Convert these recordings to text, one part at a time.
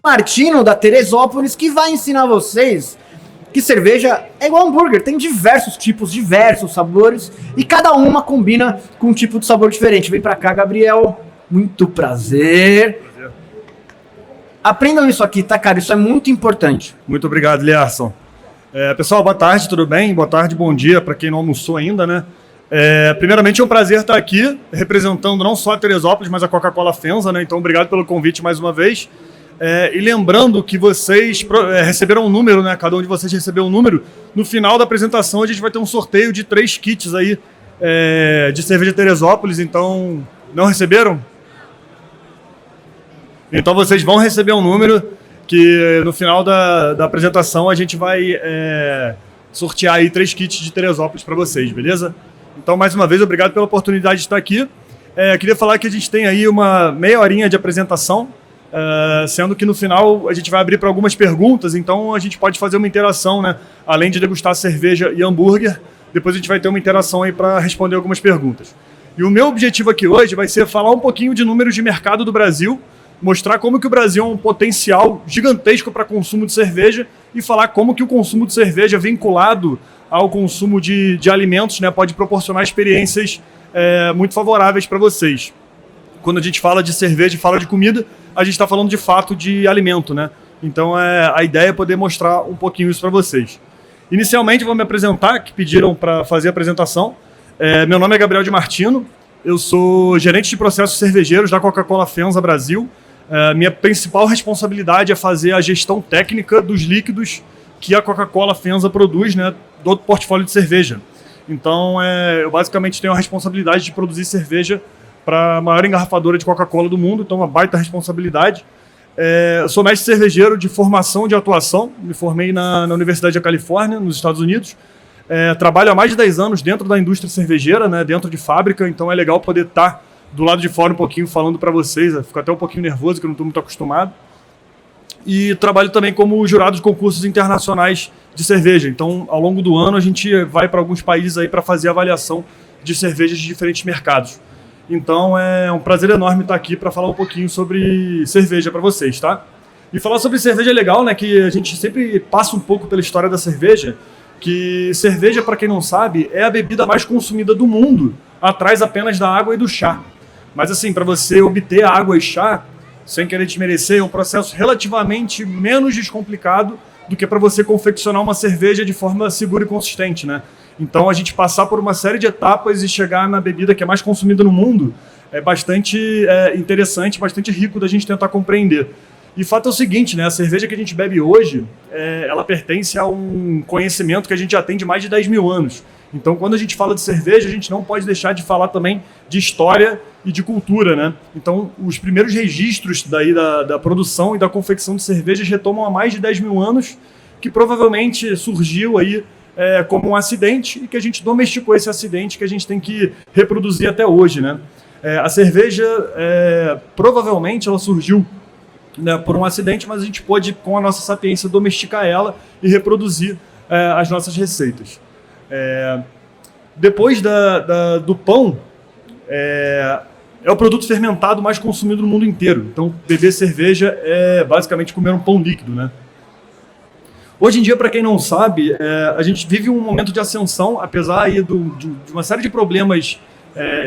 Martino, da Teresópolis, que vai ensinar vocês que cerveja é igual hambúrguer, tem diversos tipos, diversos sabores, e cada uma combina com um tipo de sabor diferente. Vem pra cá, Gabriel. Muito prazer. Aprendam isso aqui, tá, cara? Isso é muito importante. Muito obrigado, Lierson. Pessoal, boa tarde, tudo bem? Boa tarde, bom dia para quem não almoçou ainda, né? Primeiramente, é um prazer estar aqui representando não só a Teresópolis, mas a Coca-Cola FEMSA, né? Então, obrigado pelo convite mais uma vez. E lembrando que vocês receberam um número, né? Cada um de vocês recebeu um número. No final da apresentação, a gente vai ter um sorteio de 3 kits aí de cerveja Teresópolis. Então, não receberam? Então, vocês vão receber um número que no final da apresentação a gente vai sortear aí 3 kits de Teresópolis para vocês, beleza? Então, mais uma vez, obrigado pela oportunidade de estar aqui. Queria falar que a gente tem aí uma meia horinha de apresentação. Sendo que no final a gente vai abrir para algumas perguntas, então a gente pode fazer uma interação, né? Além de degustar cerveja e hambúrguer, depois a gente vai ter uma interação aí para responder algumas perguntas. E o meu objetivo aqui hoje vai ser falar um pouquinho de números de mercado do Brasil, mostrar como que o Brasil é um potencial gigantesco para consumo de cerveja e falar como que o consumo de cerveja vinculado ao consumo de alimentos, né, pode proporcionar experiências muito favoráveis para vocês. Quando a gente fala de cerveja e fala de comida, a gente está falando de fato de alimento, né? Então a ideia é poder mostrar um pouquinho isso para vocês. Inicialmente, vou me apresentar, que pediram para fazer a apresentação. Meu nome é Gabriel de Martino, eu sou gerente de processos cervejeiros da Coca-Cola FEMSA Brasil. Minha principal responsabilidade é fazer a gestão técnica dos líquidos que a Coca-Cola FEMSA produz, né, do portfólio de cerveja. Então, eu basicamente tenho a responsabilidade de produzir cerveja para a maior engarrafadora de Coca-Cola do mundo, então uma baita responsabilidade. Eu sou mestre cervejeiro de formação e de atuação, me formei na Universidade da Califórnia, nos Estados Unidos. Trabalho há mais de 10 anos dentro da indústria cervejeira, né, dentro de fábrica, então é legal poder estar do lado de fora um pouquinho falando para vocês. Fico até um pouquinho nervoso, que eu não estou muito acostumado. E trabalho também como jurado de concursos internacionais de cerveja. Então, ao longo do ano, a gente vai para alguns países aí para fazer avaliação de cervejas de diferentes mercados. Então, é um prazer enorme estar aqui para falar um pouquinho sobre cerveja para vocês, tá? E falar sobre cerveja é legal, né? Que a gente sempre passa um pouco pela história da cerveja, que cerveja, para quem não sabe, é a bebida mais consumida do mundo, atrás apenas da água e do chá. Mas assim, para você obter água e chá, sem querer desmerecer, é um processo relativamente menos descomplicado do que para você confeccionar uma cerveja de forma segura e consistente, né? Então, a gente passar por uma série de etapas e chegar na bebida que é mais consumida no mundo é bastante interessante, bastante rico da gente tentar compreender. E o fato é o seguinte, né? A cerveja que a gente bebe hoje, ela pertence a um conhecimento que a gente já tem de mais de 10 mil anos. Então, quando a gente fala de cerveja, a gente não pode deixar de falar também de história e de cultura, né? Então, os primeiros registros daí da produção e da confecção de cervejas retomam há mais de 10 mil anos, que provavelmente surgiu aí como um acidente e que a gente domesticou esse acidente que a gente tem que reproduzir até hoje, né? A cerveja, provavelmente, ela surgiu, né, por um acidente, mas a gente pôde, com a nossa sapiência, domesticar ela e reproduzir as nossas receitas. Depois do pão, é o produto fermentado mais consumido no mundo inteiro. Então, beber cerveja é basicamente comer um pão líquido, né? Hoje em dia, para quem não sabe, a gente vive um momento de ascensão, apesar aí de uma série de problemas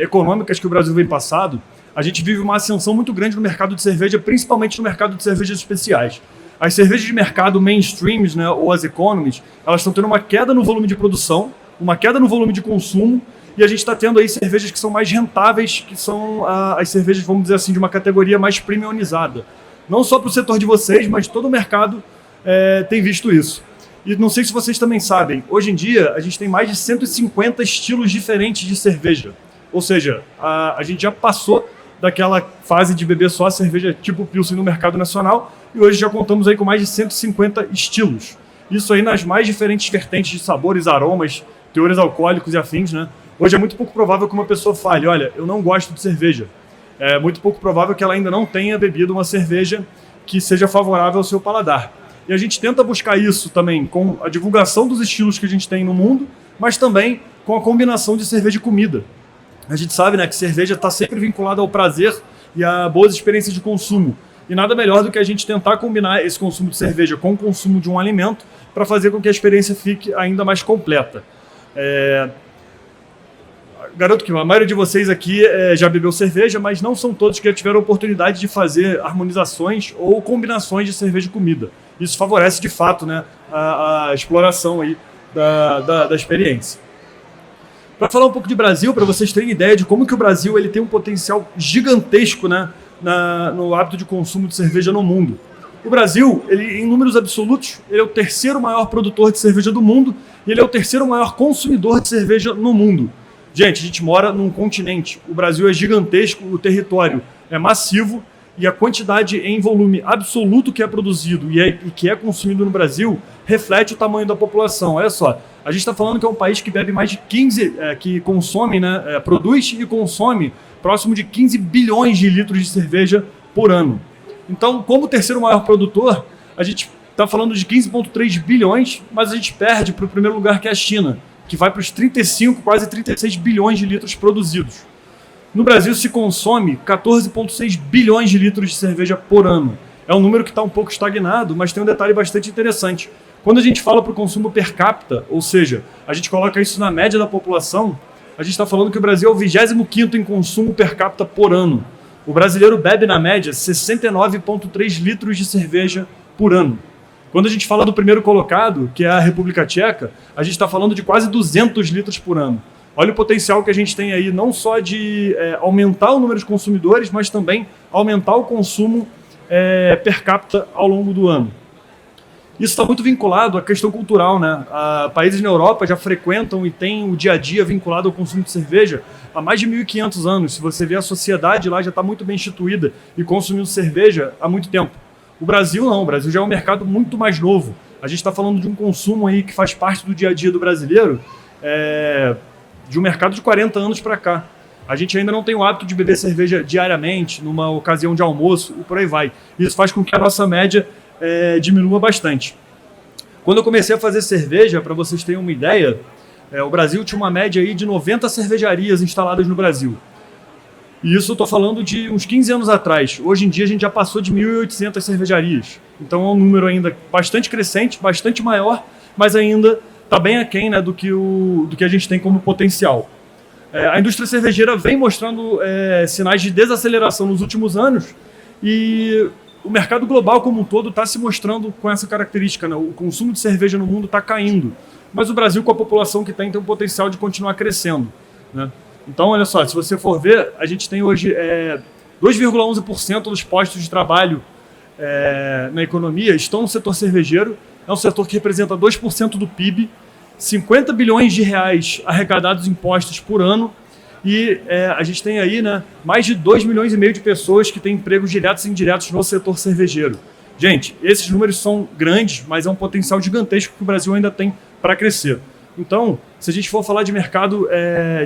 econômicos que o Brasil vem passando. A gente vive uma ascensão muito grande no mercado de cerveja, principalmente no mercado de cervejas especiais. As cervejas de mercado mainstreams, né, ou as economies, elas estão tendo uma queda no volume de produção, uma queda no volume de consumo, e a gente está tendo aí cervejas que são mais rentáveis, que são as cervejas, vamos dizer assim, de uma categoria mais premiumizada. Não só para o setor de vocês, mas todo o mercado tem visto isso. E não sei se vocês também sabem, hoje em dia a gente tem mais de 150 estilos diferentes de cerveja. Ou seja, a gente já passou daquela fase de beber só a cerveja tipo Pilsen no mercado nacional e hoje já contamos aí com mais de 150 estilos. Isso aí nas mais diferentes vertentes de sabores, aromas, teores alcoólicos e afins, né? Hoje é muito pouco provável que uma pessoa fale, olha, eu não gosto de cerveja. É muito pouco provável que ela ainda não tenha bebido uma cerveja que seja favorável ao seu paladar. E a gente tenta buscar isso também com a divulgação dos estilos que a gente tem no mundo, mas também com a combinação de cerveja e comida. A gente sabe, né, que cerveja está sempre vinculada ao prazer e a boas experiências de consumo. E nada melhor do que a gente tentar combinar esse consumo de cerveja com o consumo de um alimento para fazer com que a experiência fique ainda mais completa. Garanto que a maioria de vocês aqui já bebeu cerveja, mas não são todos que já tiveram a oportunidade de fazer harmonizações ou combinações de cerveja e comida. Isso favorece, de fato, né, a exploração aí da experiência. Para falar um pouco de Brasil, para vocês terem ideia de como que o Brasil ele tem um potencial gigantesco, né, no hábito de consumo de cerveja no mundo. O Brasil, ele, em números absolutos, ele é o terceiro maior produtor de cerveja do mundo e ele é o terceiro maior consumidor de cerveja no mundo. Gente, a gente mora num continente, o Brasil é gigantesco, o território é massivo e a quantidade em volume absoluto que é produzido e que é consumido no Brasil reflete o tamanho da população. Olha só, a gente está falando que é um país que bebe mais de 15, que consome, né, produz e consome próximo de 15 bilhões de litros de cerveja por ano. Então, como terceiro maior produtor, a gente está falando de 15,3 bilhões, mas a gente perde para o primeiro lugar, que é a China, que vai para os 35, quase 36 bilhões de litros produzidos. No Brasil se consome 14,6 bilhões de litros de cerveja por ano. É um número que está um pouco estagnado, mas tem um detalhe bastante interessante. Quando a gente fala para o consumo per capita, ou seja, a gente coloca isso na média da população, a gente está falando que o Brasil é o 25º em consumo per capita por ano. O brasileiro bebe, na média, 69,3 litros de cerveja por ano. Quando a gente fala do primeiro colocado, que é a República Tcheca, a gente está falando de quase 200 litros por ano. Olha o potencial que a gente tem aí, não só de aumentar o número de consumidores, mas também aumentar o consumo per capita ao longo do ano. Isso está muito vinculado à questão cultural, né? Países na Europa já frequentam e têm o dia a dia vinculado ao consumo de cerveja há mais de 1.500 anos. Se você vê, a sociedade lá já está muito bem instituída e consumindo cerveja há muito tempo. O Brasil não, o Brasil já é um mercado muito mais novo. A gente está falando de um consumo aí que faz parte do dia a dia do brasileiro, de um mercado de 40 anos para cá. A gente ainda não tem o hábito de beber cerveja diariamente, numa ocasião de almoço e por aí vai. Isso faz com que a nossa média diminua bastante. Quando eu comecei a fazer cerveja, para vocês terem uma ideia, o Brasil tinha uma média aí de 90 cervejarias instaladas no Brasil. E isso eu estou falando de uns 15 anos atrás. Hoje em dia a gente já passou de 1.800 cervejarias. Então é um número ainda bastante crescente, bastante maior, mas ainda está bem aquém, né, do que a gente tem como potencial. A indústria cervejeira vem mostrando sinais de desaceleração nos últimos anos e o mercado global como um todo está se mostrando com essa característica, né? O consumo de cerveja no mundo está caindo. Mas o Brasil, com a população que tem um potencial de continuar crescendo, né? Então, olha só, se você for ver, a gente tem hoje 2,11% dos postos de trabalho na economia estão no setor cervejeiro. É um setor que representa 2% do PIB, 50 bilhões de reais arrecadados em impostos por ano e a gente tem aí, né, mais de 2,5 milhões de pessoas que têm empregos diretos e indiretos no setor cervejeiro. Gente, esses números são grandes, mas é um potencial gigantesco que o Brasil ainda tem para crescer. Então, se a gente for falar de mercado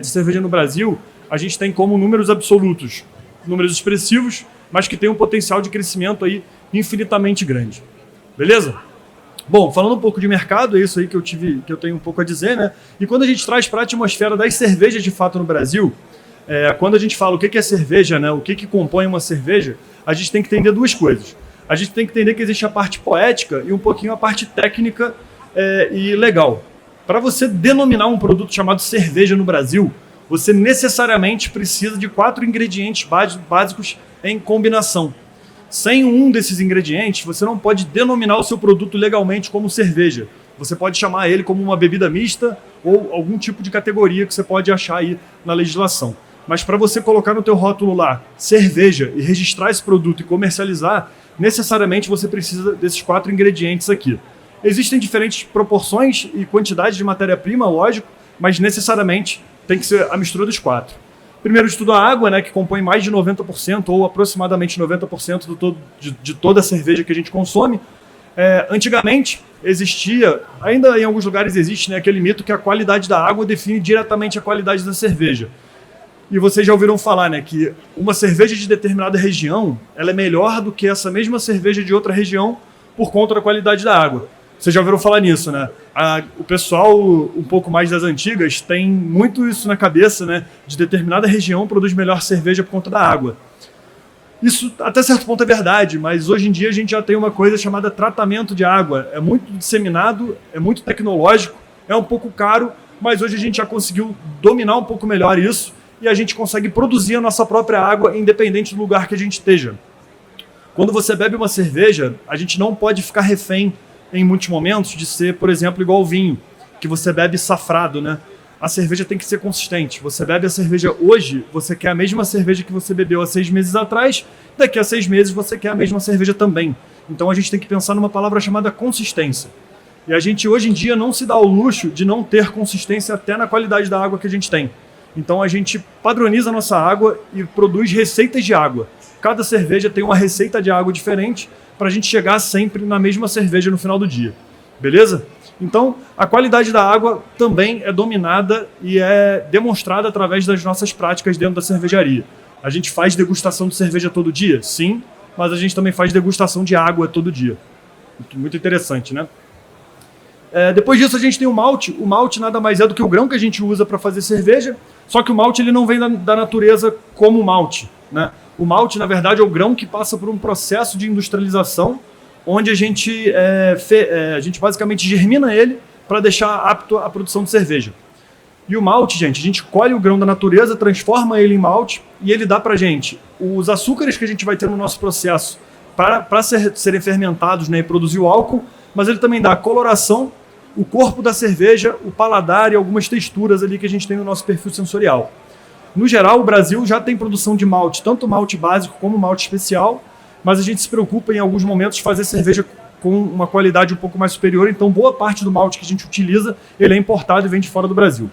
de cerveja no Brasil, a gente tem como números absolutos, números expressivos, mas que tem um potencial de crescimento aí infinitamente grande. Beleza? Bom, falando um pouco de mercado, é isso aí que eu tenho um pouco a dizer, né? E quando a gente traz para a atmosfera das cervejas de fato no Brasil, quando a gente fala o que é cerveja, né? O que compõe uma cerveja, a gente tem que entender duas coisas. A gente tem que entender que existe a parte poética e um pouquinho a parte técnica e legal. Para você denominar um produto chamado cerveja no Brasil, você necessariamente precisa de 4 ingredientes básicos em combinação. Sem um desses ingredientes, você não pode denominar o seu produto legalmente como cerveja. Você pode chamar ele como uma bebida mista ou algum tipo de categoria que você pode achar aí na legislação. Mas para você colocar no teu rótulo lá cerveja e registrar esse produto e comercializar, necessariamente você precisa desses 4 ingredientes aqui. Existem diferentes proporções e quantidades de matéria-prima, lógico, mas necessariamente tem que ser a mistura dos 4. Primeiro de tudo, a água, né, que compõe mais de 90% ou aproximadamente 90% de toda a cerveja que a gente consome. Antigamente existia, ainda em alguns lugares existe, né, aquele mito que a qualidade da água define diretamente a qualidade da cerveja. E vocês já ouviram falar, né, que uma cerveja de determinada região ela é melhor do que essa mesma cerveja de outra região por conta da qualidade da água. Vocês já ouviram falar nisso, né? O pessoal um pouco mais das antigas tem muito isso na cabeça, né? De determinada região produz melhor cerveja por conta da água. Isso até certo ponto é verdade, mas hoje em dia a gente já tem uma coisa chamada tratamento de água. É muito disseminado, é muito tecnológico, é um pouco caro, mas hoje a gente já conseguiu dominar um pouco melhor isso e a gente consegue produzir a nossa própria água independente do lugar que a gente esteja. Quando você bebe uma cerveja, a gente não pode ficar refém em muitos momentos de ser, por exemplo, igual o vinho, que você bebe safrado, né? A cerveja tem que ser consistente. Você bebe a cerveja hoje, você quer a mesma cerveja que você bebeu há 6 meses atrás, daqui a 6 meses você quer a mesma cerveja também. Então a gente tem que pensar numa palavra chamada consistência. E a gente hoje em dia não se dá ao luxo de não ter consistência até na qualidade da água que a gente tem. Então a gente padroniza a nossa água e produz receitas de água. Cada cerveja tem uma receita de água diferente para a gente chegar sempre na mesma cerveja no final do dia. Beleza? Então, a qualidade da água também é dominada e é demonstrada através das nossas práticas dentro da cervejaria. A gente faz degustação de cerveja todo dia? Sim, mas a gente também faz degustação de água todo dia. Muito interessante, né? Depois disso a gente tem o malte. O malte nada mais é do que o grão que a gente usa para fazer cerveja, só que o malte ele não vem da natureza como malte, né? O malte, na verdade, é o grão que passa por um processo de industrialização, onde a gente basicamente germina ele para deixar apto à produção de cerveja. E o malte, gente, a gente colhe o grão da natureza, transforma ele em malte e ele dá para a gente os açúcares que a gente vai ter no nosso processo para serem fermentados, né, e produzir o álcool, mas ele também dá a coloração, o corpo da cerveja, o paladar e algumas texturas ali que a gente tem no nosso perfil sensorial. No geral, o Brasil já tem produção de malte, tanto malte básico como malte especial, mas a gente se preocupa em alguns momentos de fazer cerveja com uma qualidade um pouco mais superior, então boa parte do malte que a gente utiliza, ele é importado e vem de fora do Brasil.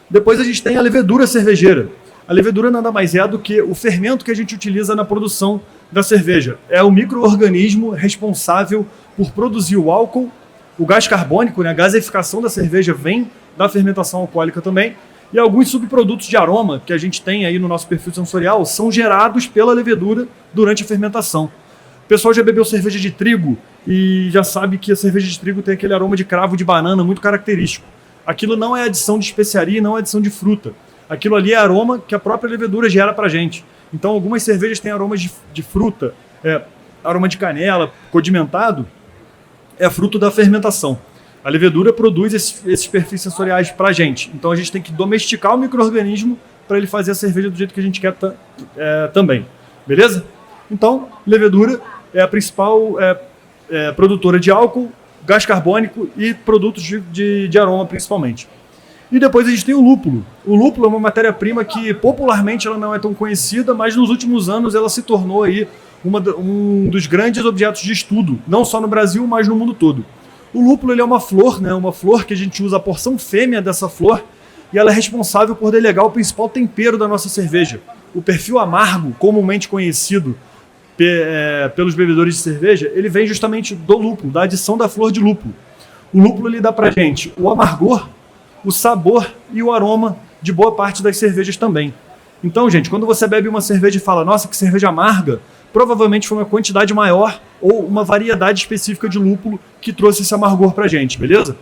Depois a gente tem a levedura cervejeira. A levedura nada mais é do que o fermento que a gente utiliza na produção da cerveja. É o micro-organismo responsável por produzir o álcool, o gás carbônico, né, a gaseificação da cerveja vem da fermentação alcoólica também, e alguns subprodutos de aroma que a gente tem aí no nosso perfil sensorial são gerados pela levedura durante a fermentação. O pessoal já bebeu cerveja de trigo e já sabe que a cerveja de trigo tem aquele aroma de cravo de banana muito característico. Aquilo não é adição de especiaria, não é adição de fruta. Aquilo ali é aroma que a própria levedura gera pra gente. Então algumas cervejas têm aromas de fruta, aroma de canela, condimentado, é fruto da fermentação. A levedura produz esses perfis sensoriais para a gente. Então a gente tem que domesticar o micro-organismo para ele fazer a cerveja do jeito que a gente quer também. Beleza? Então, levedura é a principal produtora de álcool, gás carbônico e produtos de aroma principalmente. E depois a gente tem o lúpulo. O lúpulo é uma matéria-prima que popularmente ela não é tão conhecida, mas nos últimos anos ela se tornou aí um dos grandes objetos de estudo, não só no Brasil, mas no mundo todo. O lúpulo ele é uma flor, né? Uma flor que a gente usa a porção fêmea dessa flor e ela é responsável por delegar o principal tempero da nossa cerveja. O perfil amargo, comumente conhecido pelos bebedores de cerveja, ele vem justamente do lúpulo, da adição da flor de lúpulo. O lúpulo ele dá pra gente o amargor, o sabor e o aroma de boa parte das cervejas também. Então, gente, quando você bebe uma cerveja e fala, nossa, que cerveja amarga, provavelmente foi uma quantidade maior ou uma variedade específica de lúpulo que trouxe esse amargor pra gente, beleza?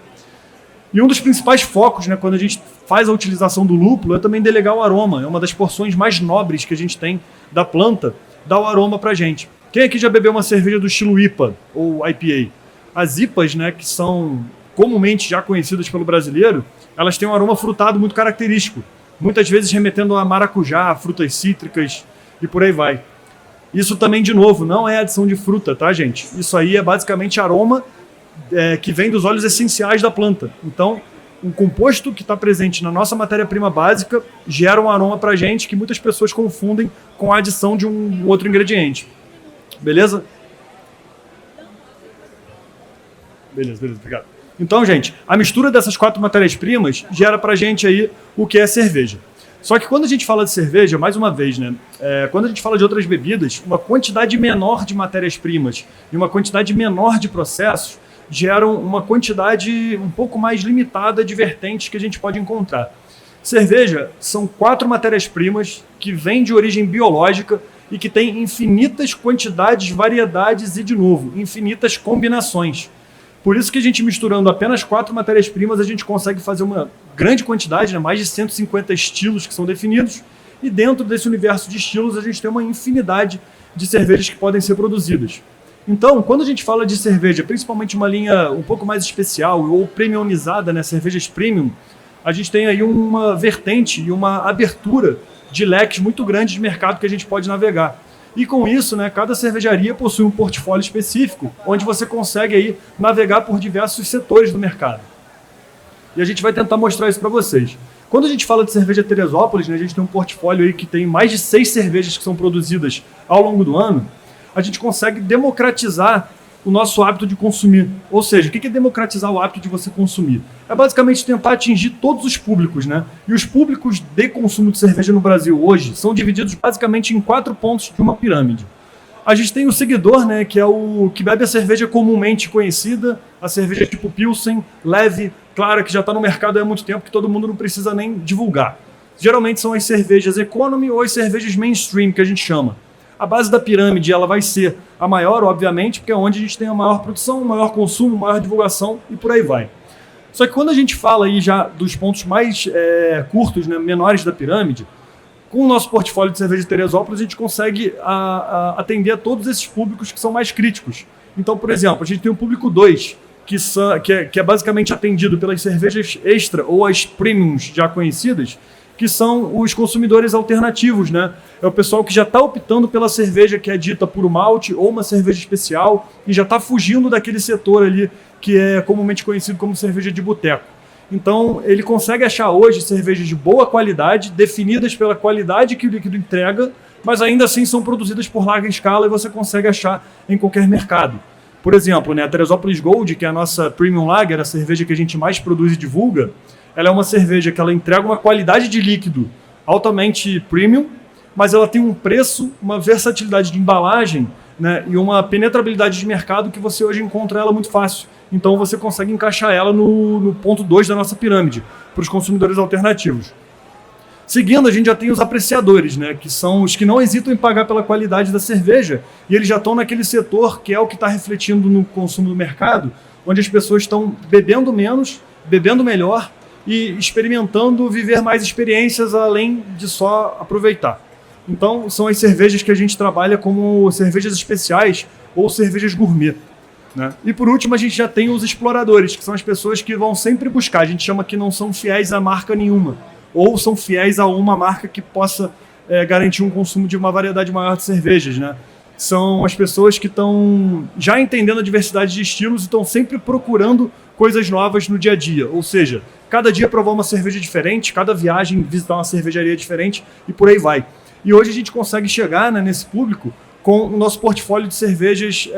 E um dos principais focos, né, quando a gente faz a utilização do lúpulo, é também delegar o aroma. É uma das porções mais nobres que a gente tem da planta, dá o aroma pra gente. Quem aqui já bebeu uma cerveja do estilo IPA ou IPA? As IPAs, né, que são comumente já conhecidas pelo brasileiro, elas têm um aroma frutado muito característico, muitas vezes remetendo a maracujá, frutas cítricas e por aí vai. Isso também, de novo, não é adição de fruta, tá, gente? Isso aí é basicamente aroma que vem dos óleos essenciais da planta. Então, um composto que está presente na nossa matéria-prima básica gera um aroma pra gente que muitas pessoas confundem com a adição de um outro ingrediente. Beleza? Beleza, obrigado. Então, gente, a mistura dessas 4 matérias-primas gera pra gente aí o que é cerveja. Só que quando a gente fala de cerveja, mais uma vez, né? Quando a gente fala de outras bebidas, uma quantidade menor de matérias-primas e uma quantidade menor de processos geram uma quantidade um pouco mais limitada de vertentes que a gente pode encontrar. Cerveja são 4 matérias-primas que vêm de origem biológica e que tem infinitas quantidades, variedades e, de novo, infinitas combinações. Por isso que a gente, misturando apenas 4 matérias-primas, a gente consegue fazer uma grande quantidade, né? Mais de 150 estilos que são definidos, e dentro desse universo de estilos a gente tem uma infinidade de cervejas que podem ser produzidas. Então, quando a gente fala de cerveja, principalmente uma linha um pouco mais especial ou premiumizada, né? Cervejas premium, a gente tem aí uma vertente e uma abertura de leques muito grande de mercado que a gente pode navegar. E com isso, né, cada cervejaria possui um portfólio específico, onde você consegue aí navegar por diversos setores do mercado. E a gente vai tentar mostrar isso para vocês. Quando a gente fala de cerveja Teresópolis, né, a gente tem um portfólio aí que tem mais de 6 cervejas que são produzidas ao longo do ano, a gente consegue democratizar o nosso hábito de consumir. Ou seja, o que é democratizar o hábito de você consumir? É basicamente tentar atingir todos os públicos, né? E os públicos de consumo de cerveja no Brasil hoje são divididos basicamente em 4 pontos de uma pirâmide. A gente tem o seguidor, né, que é o que bebe a cerveja comumente conhecida, a cerveja tipo Pilsen, leve, clara, que já está no mercado há muito tempo, que todo mundo não precisa nem divulgar. Geralmente são as cervejas economy ou as cervejas mainstream, que a gente chama. A base da pirâmide ela vai ser a maior, obviamente, porque é onde a gente tem a maior produção, maior consumo, maior divulgação e por aí vai. Só que quando a gente fala aí já dos pontos mais curtos, né, menores da pirâmide, com o nosso portfólio de cerveja de Teresópolis, a gente consegue atender a todos esses públicos que são mais críticos. Então, por exemplo, a gente tem o público 2, que é basicamente atendido pelas cervejas extra ou as premiums já conhecidas, que são os consumidores alternativos, né? É o pessoal que já está optando pela cerveja que é dita puro malte ou uma cerveja especial e já está fugindo daquele setor ali que é comumente conhecido como cerveja de boteco. Então, ele consegue achar hoje cervejas de boa qualidade, definidas pela qualidade que o líquido entrega, mas ainda assim são produzidas por larga escala e você consegue achar em qualquer mercado. Por exemplo, né, a Teresópolis Gold, que é a nossa Premium Lager, a cerveja que a gente mais produz e divulga, ela é uma cerveja que ela entrega uma qualidade de líquido altamente premium, mas ela tem um preço, uma versatilidade de embalagem, né, e uma penetrabilidade de mercado que você hoje encontra ela muito fácil. Então você consegue encaixar ela no ponto 2 da nossa pirâmide, para os consumidores alternativos. Seguindo, a gente já tem os apreciadores, né, que são os que não hesitam em pagar pela qualidade da cerveja, e eles já estão naquele setor que é o que está refletindo no consumo do mercado, onde as pessoas estão bebendo menos, bebendo melhor, e experimentando viver mais experiências além de só aproveitar. Então, são as cervejas que a gente trabalha como cervejas especiais ou cervejas gourmet, né? E por último, a gente já tem os exploradores, que são as pessoas que vão sempre buscar. A gente chama que não são fiéis a marca nenhuma, ou são fiéis a uma marca que possa garantir um consumo de uma variedade maior de cervejas, né? São as pessoas que estão já entendendo a diversidade de estilos e estão sempre procurando coisas novas no dia a dia. Ou seja, cada dia provar uma cerveja diferente, cada viagem visitar uma cervejaria diferente e por aí vai. E hoje a gente consegue chegar, né, nesse público com o nosso portfólio de cervejas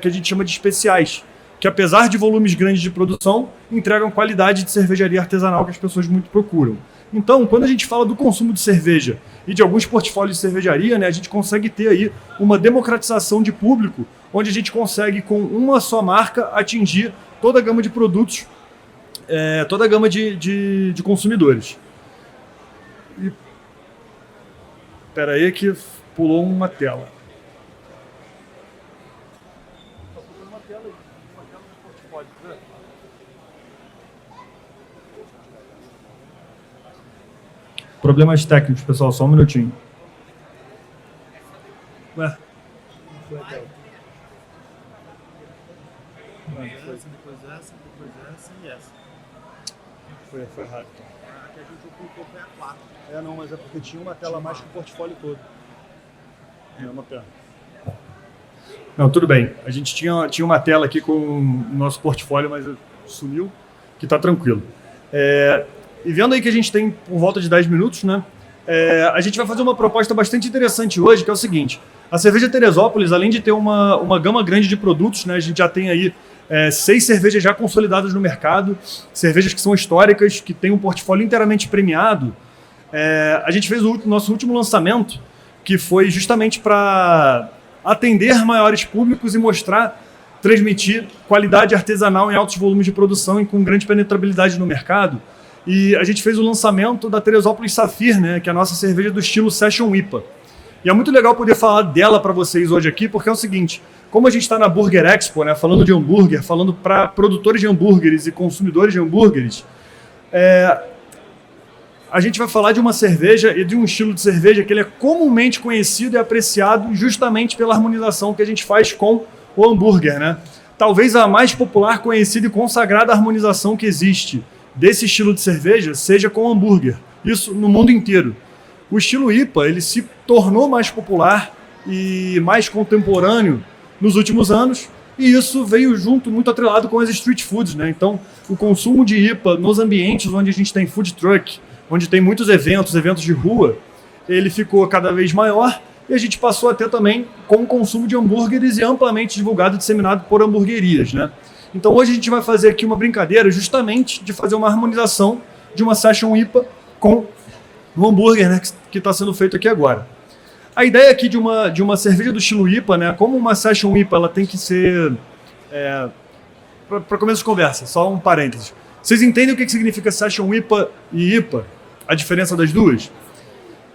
que a gente chama de especiais, que apesar de volumes grandes de produção, entregam qualidade de cervejaria artesanal que as pessoas muito procuram. Então, quando a gente fala do consumo de cerveja e de alguns portfólios de cervejaria, né, a gente consegue ter aí uma democratização de público, onde a gente consegue, com uma só marca, atingir toda a gama de produtos, toda a gama de consumidores. Espera aí que pulou uma tela. Problemas técnicos, pessoal, só um minutinho. Ué. Depois essa e essa. Foi rápido. A que a gente ocultou foi a 4. Não, mas é porque tinha uma tela a mais que o portfólio todo. É uma pena. Não, tudo bem. A gente tinha uma tela aqui com o nosso portfólio, mas sumiu, que tá tranquilo. E vendo aí que a gente tem por volta de 10 minutos, né? A gente vai fazer uma proposta bastante interessante hoje, que é o seguinte. A cerveja Teresópolis, além de ter uma gama grande de produtos, né? A gente já tem aí 6 cervejas já consolidadas no mercado, cervejas que são históricas, que tem um portfólio inteiramente premiado. A gente fez o nosso último lançamento, que foi justamente para atender maiores públicos e transmitir qualidade artesanal em altos volumes de produção e com grande penetrabilidade no mercado. E a gente fez o lançamento da Teresópolis Saphir, né, que é a nossa cerveja do estilo Session IPA. E é muito legal poder falar dela para vocês hoje aqui, porque é o seguinte, como a gente está na Burger Expo, né, falando de hambúrguer, falando para produtores de hambúrgueres e consumidores de hambúrgueres, a gente vai falar de uma cerveja e de um estilo de cerveja que ele é comumente conhecido e apreciado justamente pela harmonização que a gente faz com o hambúrguer, né? Talvez a mais popular, conhecida e consagrada harmonização que existe desse estilo de cerveja seja com o hambúrguer. Isso no mundo inteiro. O estilo IPA ele se tornou mais popular e mais contemporâneo nos últimos anos, e isso veio junto, muito atrelado com as street foods, né? Então, o consumo de IPA nos ambientes onde a gente tem food truck, onde tem muitos eventos de rua, ele ficou cada vez maior, e a gente passou a ter também com o consumo de hambúrgueres e amplamente divulgado e disseminado por hamburguerias, né? Então hoje a gente vai fazer aqui uma brincadeira justamente de fazer uma harmonização de uma Session IPA com o hambúrguer, né, que está sendo feito aqui agora. A ideia aqui de uma cerveja do estilo IPA, né, como uma Session IPA ela tem que ser... Para começo de conversa, só um parênteses. Vocês entendem o que significa Session IPA e IPA? A diferença das duas?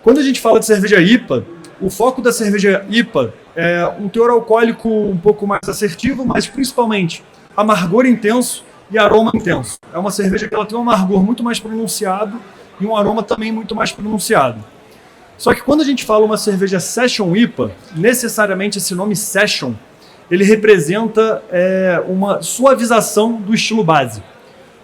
Quando a gente fala de cerveja IPA, o foco da cerveja IPA é um teor alcoólico um pouco mais assertivo, mas principalmente amargor intenso e aroma intenso. É uma cerveja que ela tem um amargor muito mais pronunciado e um aroma também muito mais pronunciado. Só que quando a gente fala uma cerveja Session IPA, necessariamente esse nome Session, ele representa uma suavização do estilo base.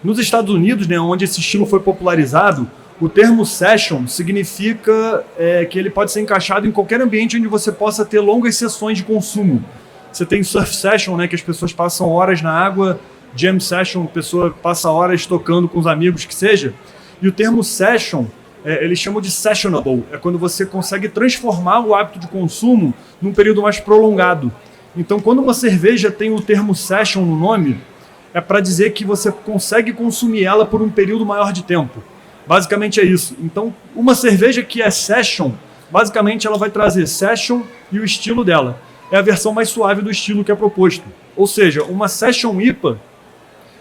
Nos Estados Unidos, né, onde esse estilo foi popularizado, o termo Session significa que ele pode ser encaixado em qualquer ambiente onde você possa ter longas sessões de consumo. Você tem surf session, né, que as pessoas passam horas na água, jam session, a pessoa passa horas tocando com os amigos, que seja. E o termo session, eles chamam de sessionable, é quando você consegue transformar o hábito de consumo num período mais prolongado. Então, quando uma cerveja tem o termo session no nome, é para dizer que você consegue consumir ela por um período maior de tempo. Basicamente é isso. Então, uma cerveja que é session, basicamente ela vai trazer session e o estilo dela. É a versão mais suave do estilo que é proposto. Ou seja, uma Session IPA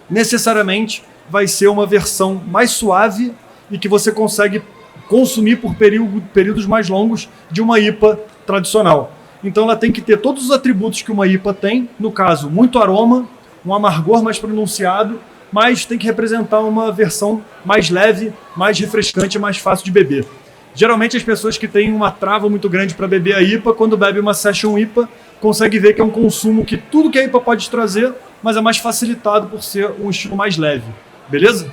necessariamente vai ser uma versão mais suave e que você consegue consumir por períodos mais longos de uma IPA tradicional. Então ela tem que ter todos os atributos que uma IPA tem, no caso, muito aroma, um amargor mais pronunciado, mas tem que representar uma versão mais leve, mais refrescante e mais fácil de beber. Geralmente as pessoas que têm uma trava muito grande para beber a IPA, quando bebe uma Session IPA, conseguem ver que é um consumo que tudo que a IPA pode trazer, mas é mais facilitado por ser um estilo mais leve. Beleza?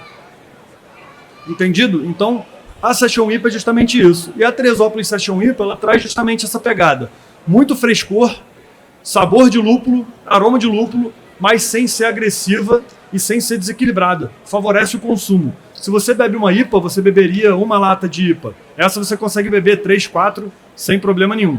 Entendido? Então, a Session IPA é justamente isso. E a Teresópolis Session IPA, ela traz justamente essa pegada. Muito frescor, sabor de lúpulo, aroma de lúpulo, mas sem ser agressiva e sem ser desequilibrada. Favorece o consumo. Se você bebe uma IPA, você beberia uma lata de IPA. Essa você consegue beber 3, 4 sem problema nenhum.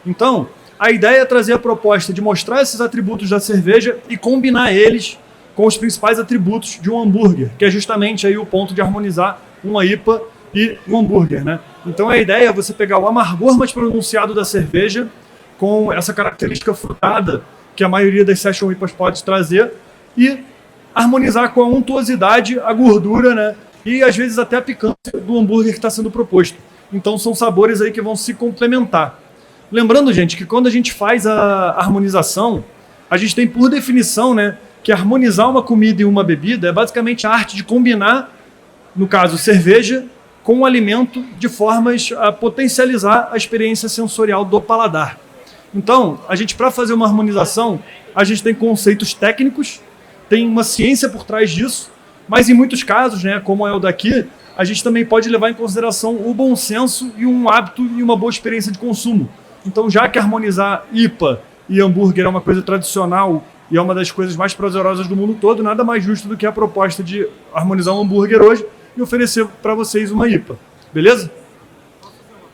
Então, a ideia é trazer a proposta de mostrar esses atributos da cerveja e combinar eles com os principais atributos de um hambúrguer, que é justamente aí o ponto de harmonizar uma IPA e um hambúrguer, né? Então a ideia é você pegar o amargor mais pronunciado da cerveja com essa característica frutada que a maioria das Session IPAs pode trazer e harmonizar com a untuosidade, a gordura, né? E às vezes até a picância do hambúrguer que está sendo proposto. Então são sabores aí que vão se complementar. Lembrando, gente, que quando a gente faz a harmonização, a gente tem por definição, né, que harmonizar uma comida e uma bebida é basicamente a arte de combinar, no caso cerveja, com o alimento de formas a potencializar a experiência sensorial do paladar. Então, a gente, para fazer uma harmonização, a gente tem conceitos técnicos, tem uma ciência por trás disso, mas em muitos casos, né, como é o daqui, a gente também pode levar em consideração o bom senso e um hábito e uma boa experiência de consumo. Então, já que harmonizar IPA e hambúrguer é uma coisa tradicional e é uma das coisas mais prazerosas do mundo todo, nada mais justo do que a proposta de harmonizar um hambúrguer hoje e oferecer para vocês uma IPA. Beleza?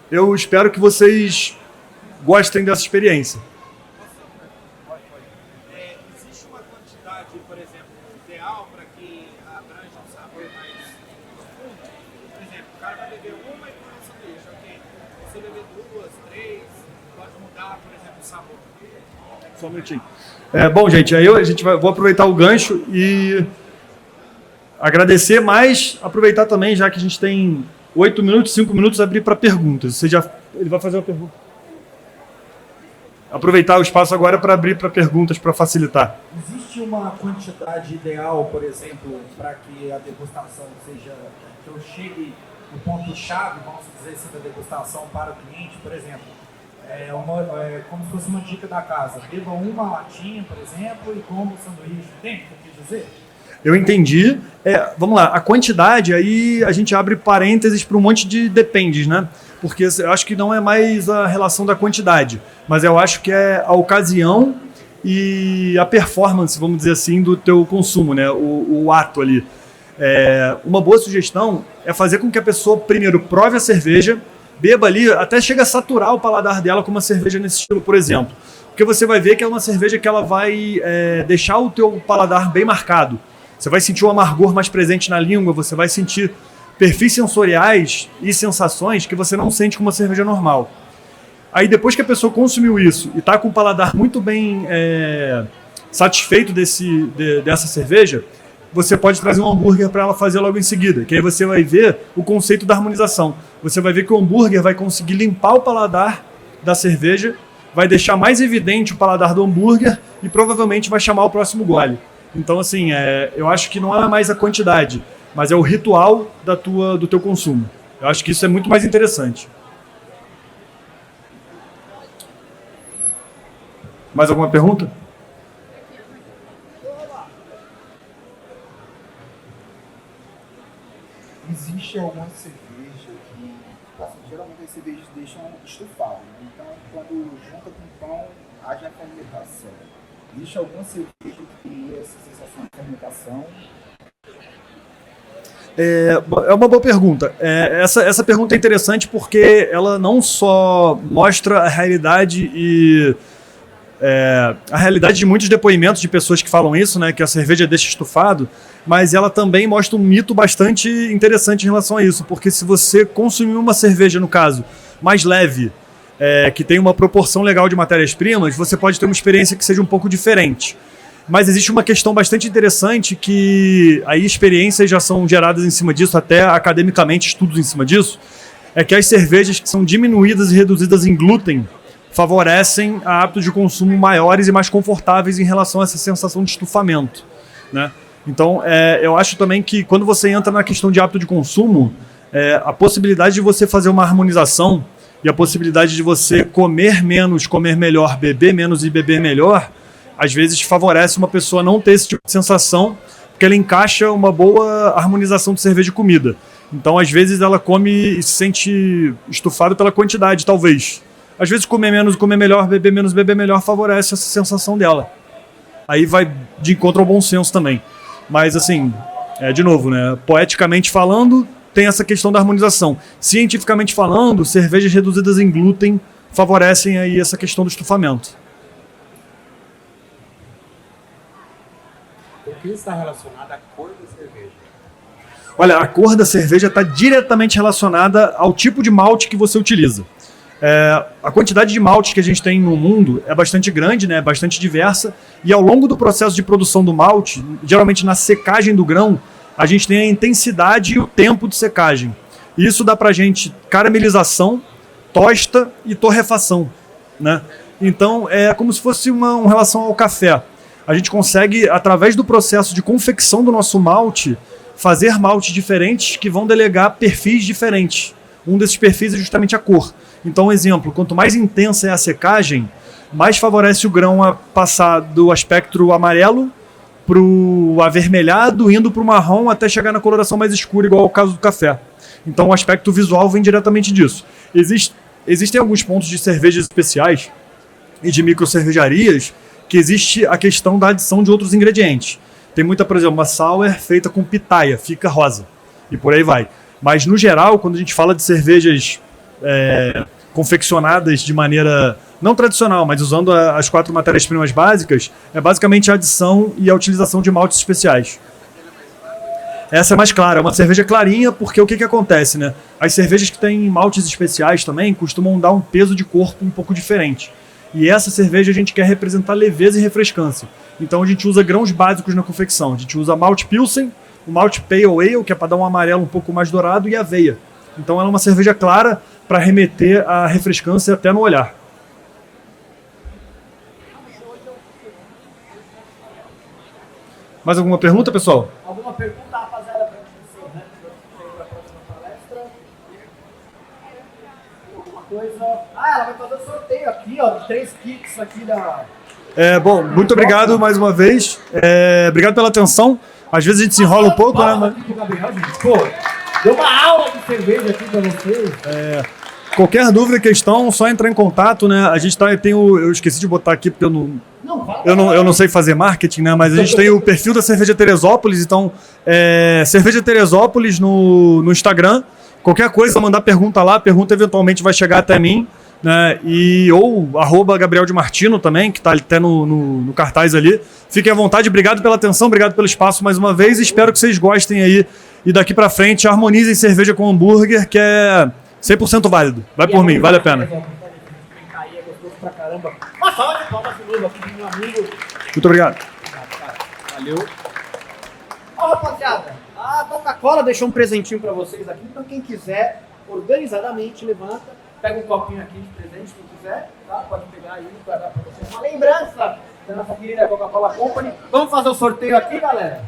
Eu espero que vocês gostem dessa experiência. Existe uma quantidade, por exemplo, ideal para que abranja um sabor mais profundo? Por exemplo, o cara vai beber uma e começa a deixa, ok? Se beber duas, três, pode mudar, por exemplo, o sabor. Só um minutinho. Bom, gente, aí vou aproveitar o gancho e agradecer, mas aproveitar também, já que a gente tem 8 minutos, 5 minutos, abrir para perguntas. Ele vai fazer uma pergunta. aproveitar o espaço agora para abrir para perguntas, para facilitar. Existe uma quantidade ideal, por exemplo, para que a degustação seja, que eu chegue no ponto-chave, vamos dizer assim, da degustação para o cliente, por exemplo, como se fosse uma dica da casa, beba uma latinha, por exemplo, e coma o sanduíche, entende o que eu quis dizer? Eu entendi. Vamos lá, a quantidade, aí a gente abre parênteses para um monte de dependes, né? Porque eu acho que não é mais a relação da quantidade, mas eu acho que é a ocasião e a performance, vamos dizer assim, do teu consumo, né? O ato ali. Uma boa sugestão é fazer com que a pessoa primeiro prove a cerveja, beba ali, até chega a saturar o paladar dela com uma cerveja nesse estilo, por exemplo. Porque você vai ver que é uma cerveja que ela vai deixar o teu paladar bem marcado. Você vai sentir o amargor mais presente na língua, você vai sentir perfis sensoriais e sensações que você não sente com uma cerveja normal. Aí depois que a pessoa consumiu isso e está com o paladar muito bem satisfeito dessa cerveja, você pode trazer um hambúrguer para ela fazer logo em seguida, que aí você vai ver o conceito da harmonização. Você vai ver que o hambúrguer vai conseguir limpar o paladar da cerveja, vai deixar mais evidente o paladar do hambúrguer e provavelmente vai chamar o próximo gole. Então, assim, eu acho que não é mais a quantidade, mas é o ritual do teu consumo. Eu acho que isso é muito mais interessante. Mais alguma pergunta? Existe alguma cerveja que, assim, geralmente as cervejas deixam estufado, né? Então quando junta com pão, haja a fermentação. Existe alguma cerveja que cria essa sensação de fermentação? É uma boa pergunta. Essa pergunta é interessante porque ela não só mostra a realidade a realidade de muitos depoimentos de pessoas que falam isso, né, que a cerveja deixa estufado, mas ela também mostra um mito bastante interessante em relação a isso, porque se você consumir uma cerveja, no caso, mais leve, que tem uma proporção legal de matérias-primas, você pode ter uma experiência que seja um pouco diferente. Mas existe uma questão bastante interessante que aí experiências já são geradas em cima disso, até academicamente estudos em cima disso, é que as cervejas que são diminuídas e reduzidas em glúten favorecem a hábitos de consumo maiores e mais confortáveis em relação a essa sensação de estufamento, né? Então, eu acho também que quando você entra na questão de hábito de consumo, a possibilidade de você fazer uma harmonização e a possibilidade de você comer menos, comer melhor, beber menos e beber melhor, às vezes favorece uma pessoa não ter esse tipo de sensação, porque ela encaixa uma boa harmonização de cerveja e comida. Então, às vezes, ela come e se sente estufada pela quantidade, talvez. Às vezes, comer menos e comer melhor, beber menos e beber melhor favorece essa sensação dela. Aí vai de encontro ao bom senso também. Mas, assim, de novo, né? Poeticamente falando, tem essa questão da harmonização. Cientificamente falando, cervejas reduzidas em glúten favorecem aí essa questão do estufamento. O que está relacionado à cor da cerveja? Olha, a cor da cerveja está diretamente relacionada ao tipo de malte que você utiliza. A quantidade de maltes que a gente tem no mundo é bastante grande, né? Bastante diversa, e ao longo do processo de produção do malte, geralmente na secagem do grão, a gente tem a intensidade e o tempo de secagem. E isso dá pra gente caramelização, tosta e torrefação, né? Então é como se fosse uma relação ao café. A gente consegue, através do processo de confecção do nosso malte, fazer maltes diferentes que vão delegar perfis diferentes. Um desses perfis é justamente a cor. Então, um exemplo, quanto mais intensa é a secagem, mais favorece o grão a passar do aspecto amarelo para o avermelhado, indo para o marrom até chegar na coloração mais escura, igual ao caso do café. Então, o aspecto visual vem diretamente disso. Existem alguns pontos de cervejas especiais e de microcervejarias que existe a questão da adição de outros ingredientes. Tem muita, por exemplo, uma sour feita com pitaia, fica rosa, e por aí vai. Mas, no geral, quando a gente fala de cervejas confeccionadas de maneira não tradicional, mas usando as 4 matérias-primas básicas, é basicamente a adição e a utilização de maltes especiais. Essa é mais clara, é uma cerveja clarinha, porque o que acontece, né? As cervejas que têm maltes especiais também costumam dar um peso de corpo um pouco diferente. E essa cerveja a gente quer representar leveza e refrescância. Então a gente usa grãos básicos na confecção. A gente usa malte Pilsen, o malte Pale Ale, que é para dar um amarelo um pouco mais dourado, e aveia. Então ela é uma cerveja clara para remeter à refrescância até no olhar. Mais alguma pergunta, pessoal? Alguma pergunta, rapaziada, pra gente encerrar para a próxima palestra? Alguma coisa? Ah, ela vai fazer o sorteio aqui, ó, de 3 kits aqui da... Bom, muito obrigado mais uma vez. Obrigado pela atenção. Às vezes a gente se enrola um pouco, né? Mas... Aqui pro Gabriel, gente. Pô, deu uma aula de cerveja aqui pra vocês. Qualquer dúvida, questão, só entrar em contato, né? A gente eu esqueci de botar aqui porque eu não sei fazer marketing, né? Mas a gente tem o perfil da Cerveja Teresópolis, então Cerveja Teresópolis no Instagram. Qualquer coisa, mandar pergunta lá, a pergunta eventualmente vai chegar até mim, né? Ou @Gabriel de Martino também, que está até no cartaz ali. Fiquem à vontade, obrigado pela atenção, obrigado pelo espaço mais uma vez. Espero que vocês gostem aí e daqui pra frente harmonizem cerveja com hambúrguer, que é 100% válido. Vai por mim, vale a pena. Uma salva de palmas de novo aqui do meu amigo. Muito obrigado. Valeu. Ó, rapaziada, a Coca-Cola deixou um presentinho pra vocês aqui, então quem quiser, organizadamente, levanta, pega um copinho aqui de presente, quem quiser, tá? Pode pegar aí, vai dar pra você uma lembrança da nossa querida Coca-Cola Company. Vamos fazer o sorteio aqui, galera?